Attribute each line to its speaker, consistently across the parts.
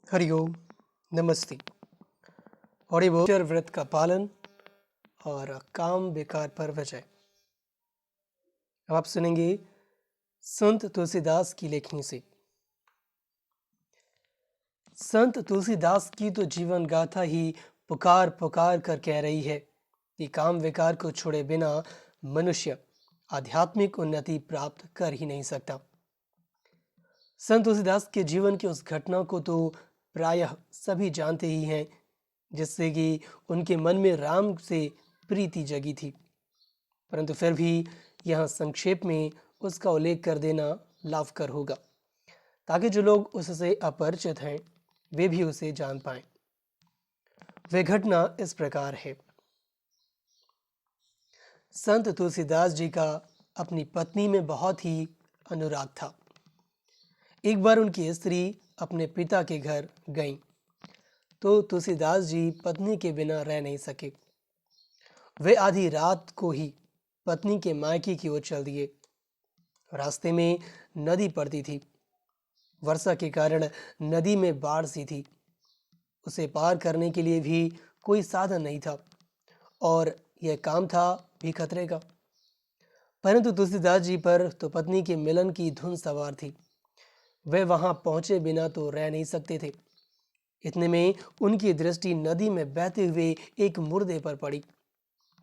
Speaker 1: हरिओम। नमस्ते। ऑडिबोचर व्रत का पालन और काम बेकार पर विजय। अब आप सुनेंगे संत तुलसीदास की लेखनी से। संत तुलसीदास की तो जीवन गाथा ही पुकार पुकार कर कह रही है कि काम विकार को छोड़े बिना मनुष्य आध्यात्मिक उन्नति प्राप्त कर ही नहीं सकता। संत तुलसीदास के जीवन की उस घटना को तो प्रायः सभी जानते ही हैं, जिससे कि उनके मन में राम से प्रीति जगी थी, परंतु फिर भी यहाँ संक्षेप में उसका उल्लेख कर देना लाभकर होगा, ताकि जो लोग उससे अपरिचित हैं वे भी उसे जान पाएं। वह घटना इस प्रकार है। संत तुलसीदास जी का अपनी पत्नी में बहुत ही अनुराग था। एक बार उनकी स्त्री अपने पिता के घर गईं, तो तुलसीदास जी पत्नी के बिना रह नहीं सके। वे आधी रात को ही पत्नी के मायके की ओर चल दिए। रास्ते में नदी पड़ती थी। वर्षा के कारण नदी में बाढ़ सी थी। उसे पार करने के लिए भी कोई साधन नहीं था और यह काम था भी खतरे का। परंतु तुलसीदास जी पर तो पत्नी के मिलन की धुन सवार थी। वे वहां पहुंचे बिना तो रह नहीं सकते थे। इतने में उनकी दृष्टि नदी में बहते हुए एक मुर्दे पर पड़ी।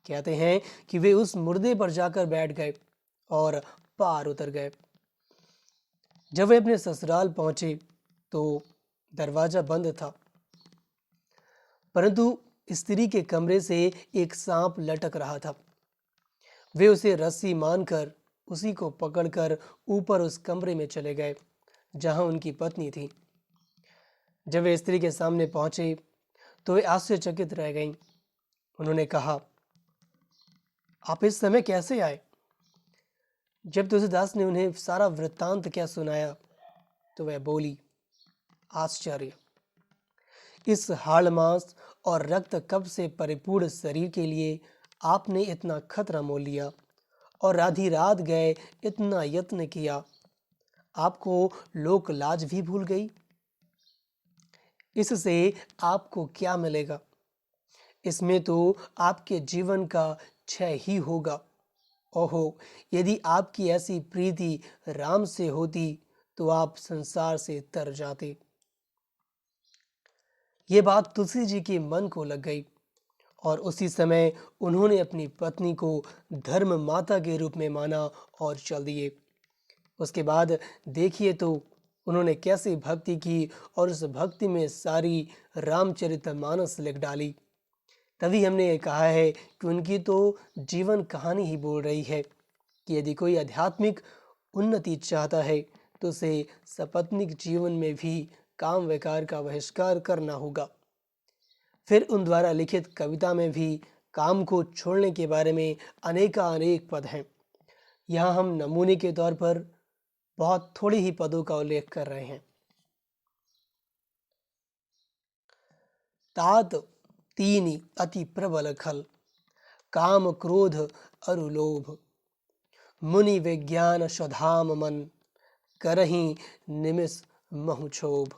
Speaker 1: कहते हैं कि वे उस मुर्दे पर जाकर बैठ गए और पार उतर गए। जब वे अपने ससुराल पहुंचे तो दरवाजा बंद था, परंतु स्त्री के कमरे से एक सांप लटक रहा था। वे उसे रस्सी मानकर उसी को पकड़कर ऊपर उस कमरे में चले गए जहां उनकी पत्नी थी। जब वे स्त्री के सामने पहुंचे तो वे आश्चर्यचकित रह गईं। उन्होंने कहा, आप इस समय कैसे आए? जब तुलसीदास ने उन्हें सारा वृत्तांत क्या सुनाया तो वह बोली, आश्चर्य! इस हाड़ मांस और रक्त कब से परिपूर्ण शरीर के लिए आपने इतना खतरा मोल लिया और आधी रात गए इतना यत्न किया, आपको लोक लाज भी भूल गई। इससे आपको क्या मिलेगा? इसमें तो आपके जीवन का क्षय ही होगा। ओहो, यदि आपकी ऐसी प्रीति राम से होती तो आप संसार से तर जाते। ये बात तुलसी जी के मन को लग गई और उसी समय उन्होंने अपनी पत्नी को धर्म माता के रूप में माना और चल दिए। उसके बाद देखिए तो उन्होंने कैसे भक्ति की और उस भक्ति में सारी रामचरितमानस लिख डाली। तभी हमने ये कहा है कि उनकी तो जीवन कहानी ही बोल रही है कि यदि कोई आध्यात्मिक उन्नति चाहता है तो उसे सपत्नीक जीवन में भी काम विकार का बहिष्कार करना होगा। फिर उन द्वारा लिखित कविता में भी काम को छोड़ने के बारे में अनेक पद हैं। यहाँ हम नमूने के तौर पर बहुत थोड़े ही पदों का उल्लेख कर रहे हैं। तात तीनी अति प्रबल खल, काम क्रोध अरु लोभ, मुनि विज्ञान स्वधाम मन, करही निमिष महु क्षोभ।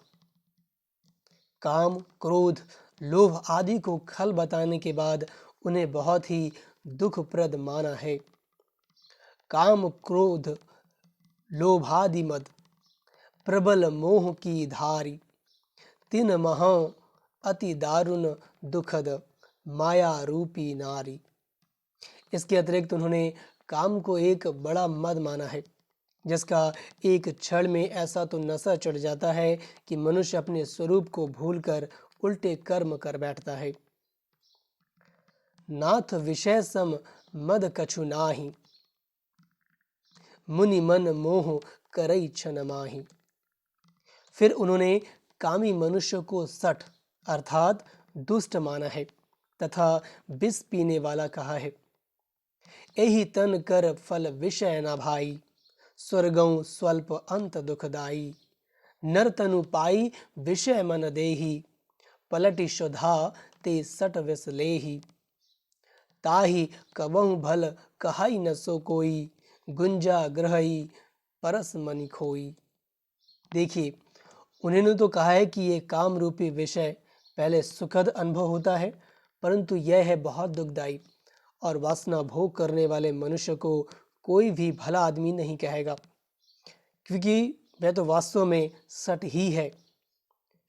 Speaker 1: काम, क्रोध, लोभ आदि को खल बताने के बाद उन्हें बहुत ही दुखप्रद माना है। काम, क्रोध, लोभादि मद, प्रबल मोह की धारी, तिन महा अति दारुण दुखद माया रूपी नारी। इसके अतिरिक्त उन्होंने काम को एक बड़ा मद माना है, जिसका एक क्षण में ऐसा तो नशा चढ़ जाता है कि मनुष्य अपने स्वरूप को भूलकर उल्टे कर्म कर बैठता है। नाथ विषय सम मद कछु नाही, मुनि मन मोह करई छन माही। फिर उन्होंने कामी मनुष्य को सठ अर्थात दुष्ट माना है तथा विष पीने वाला कहा है। यही तन कर फल विषय न भाई, स्वर्गों स्वल्प अंत दुखदाई। नर तनु पाई विषय मन देही, पलटि शोधा ते सट विष लेही। ताही कबहु भल कहाई न सो कोई, गुंजा ग्रहई परस मनि खोई। देखिए, उन्होंने तो कहा है कि ये काम रूपी विषय पहले सुखद अनुभव होता है, परंतु यह है बहुत दुखदाई, और वासना भोग करने वाले मनुष्य को कोई भी भला आदमी नहीं कहेगा, क्योंकि वह तो वास्तव में सट ही है।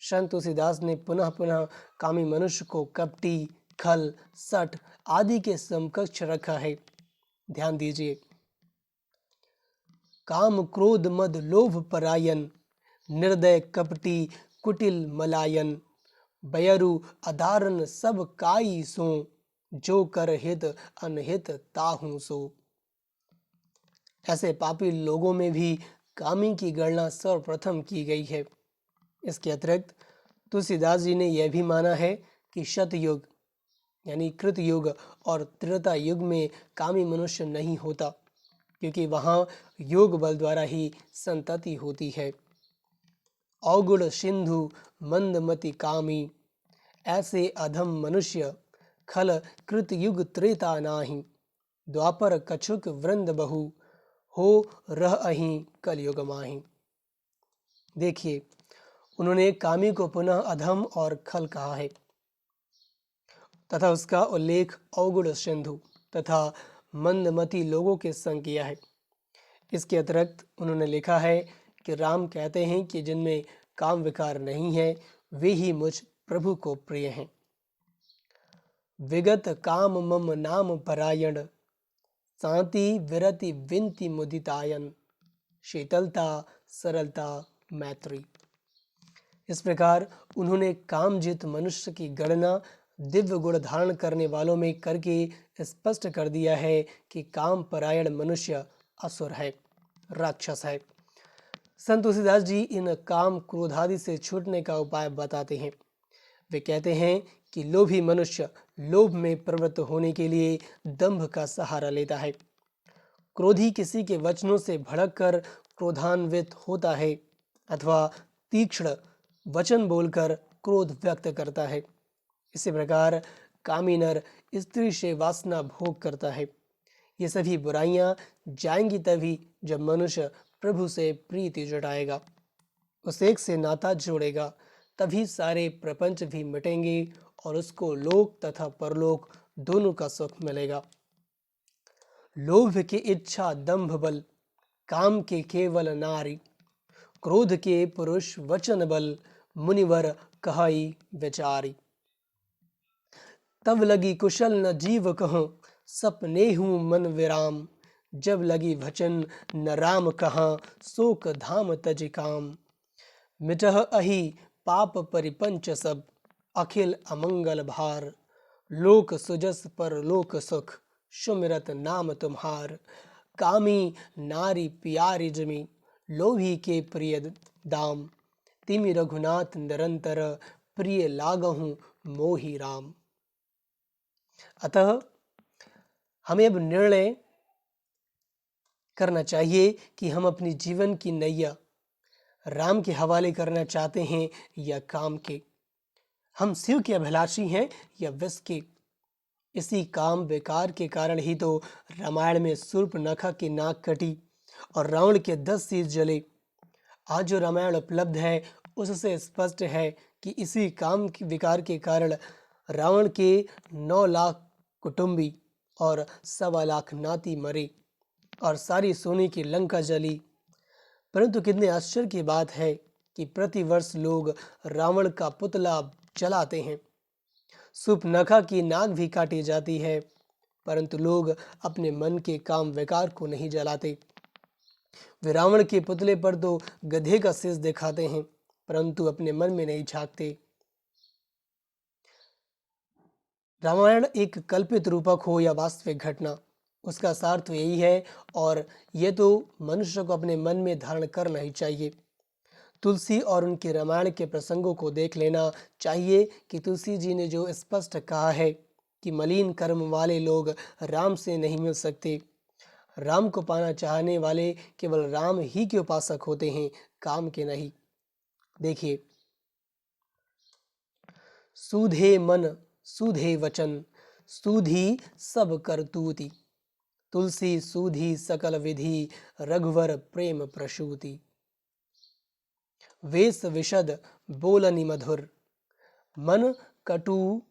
Speaker 1: संत तुलसीदास ने पुनः पुनः कामी मनुष्य को कपटी, खल, सट आदि के समकक्ष रखा है। ध्यान दीजिए, काम क्रोध मद लोभ परायन, निर्दय कपटी कुटिल मलायन, बयरु अधारन सब काई सो, जो कर हित अनहित ताहू सो। ऐसे पापी लोगों में भी कामी की गणना सर्वप्रथम की गई है। इसके अतिरिक्त तुलसीदास जी ने यह भी माना है कि शतयुग यानी कृत युग और त्रेता युग में कामी मनुष्य नहीं होता, क्योंकि वहाँ योग बल द्वारा ही संतति होती है। अवगुण सिंधु मंदमति कामी, ऐसे अधम मनुष्य खल कृत युग त्रेता नाही, द्वापर कछुक वृंद बहु, हो रह अहीं कलयुग माही। देखिए, उन्होंने कामी को पुनः अधम और खल कहा है तथा उसका उल्लेख अवगुण सिंधु तथा मंदमती लोगों के संग किया है। इसके अतिरिक्त उन्होंने लिखा है कि राम कहते हैं कि जिनमें काम विकार नहीं है वे ही मुझ प्रभु को प्रिय हैं। विगत काम मम नाम परायण, शांति विरति विनती मुदितायन, शीतलता सरलता मैत्री। इस प्रकार उन्होंने कामजित मनुष्य की गणना दिव्य गुण धारण करने वालों में करके स्पष्ट कर दिया है कि काम परायण मनुष्य असुर है, राक्षस है। संत तुलसीदास जी इन काम क्रोधादि से छूटने का उपाय बताते हैं। वे कहते हैं कि लोभी मनुष्य लोभ में प्रवृत्त होने के लिए दंभ का सहारा लेता है। क्रोधी किसी के वचनों से भड़क कर क्रोधान्वित होता है अथवा तीक्ष्ण वचन बोलकर क्रोध व्यक्त करता है। इसी प्रकार कामी नर स्त्री से वासना भोग करता है। ये सभी बुराइयां जाएंगी तभी जब मनुष्य प्रभु से प्रीति जुटाएगा, उस एक से नाता जोड़ेगा, तभी सारे प्रपंच भी मिटेंगे और उसको लोक तथा परलोक दोनों का सुख मिलेगा। लोभ की इच्छा दंभ बल, काम के केवल नारी, क्रोध के पुरुष वचन बल, मुनिवर कहाई विचारी। तब लगी कुशल न जीव कहो, सपने हूँ मन विराम, जब लगी भजन न राम कहाँ, शोक धाम तज काम। मिटह अहि पाप परिपंच सब, अखिल अमंगल भार, लोक सुजस पर लोक सुख, सुमिरत नाम तुम्हार। कामी नारी प्यारी जमी, लोभी के प्रिय दाम, तिमि रघुनाथ निरंतर, प्रिय लागहूँ मोहि राम। अतः हमें अब निर्णय करना चाहिए कि हम अपनी जीवन की नैया राम के हवाले करना चाहते हैं या काम के। हम शिव के अभिलाषी हैं या विष के। इसी काम विकार के कारण ही तो रामायण में शूर्पणखा की नाक कटी और रावण के 10 शीश जले। आज जो रामायण उपलब्ध है उससे स्पष्ट है कि इसी काम विकार के कारण रावण के 9 लाख कुटुंबी और 1.25 लाख नाती मरे और सारी सोने की लंका जली। परंतु कितने आश्चर्य की बात है कि प्रतिवर्ष लोग रावण का पुतला जलाते हैं, शूर्पणखा की नाक भी काटी जाती है, परंतु लोग अपने मन के काम विकार को नहीं जलाते। वे रावण के पुतले पर तो गधे का शीश दिखाते हैं, परंतु अपने मन में नहीं झांकते। रामायण एक कल्पित रूपक हो या वास्तविक घटना, उसका सार तो यही है, और यह तो मनुष्य को अपने मन में धारण करना ही चाहिए। तुलसी और उनके रामायण के प्रसंगों को देख लेना चाहिए कि तुलसी जी ने जो स्पष्ट कहा है कि मलिन कर्म वाले लोग राम से नहीं मिल सकते। राम को पाना चाहने वाले केवल राम ही के उपासक होते हैं, काम के नहीं। देखिए, सूधे मन सूधे वचन, सूधी सब करतूति, तुलसी सूधी सकल विधि, रघुवर प्रेम प्रसूति। वेश विशद बोलनि मधुर, मन कटु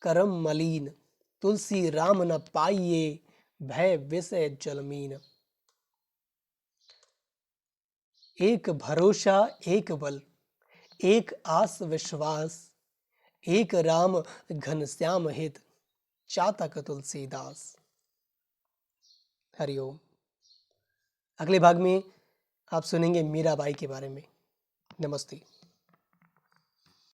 Speaker 1: करम मलीन, तुलसी राम न पाइये, भय विषय जलमीन। एक भरोसा एक बल, एक आस विश्वास, एक राम घनश्याम हित, चातक तुलसीदास। हरिओम। अगले भाग में आप सुनेंगे मीराबाई के बारे में। नमस्ते।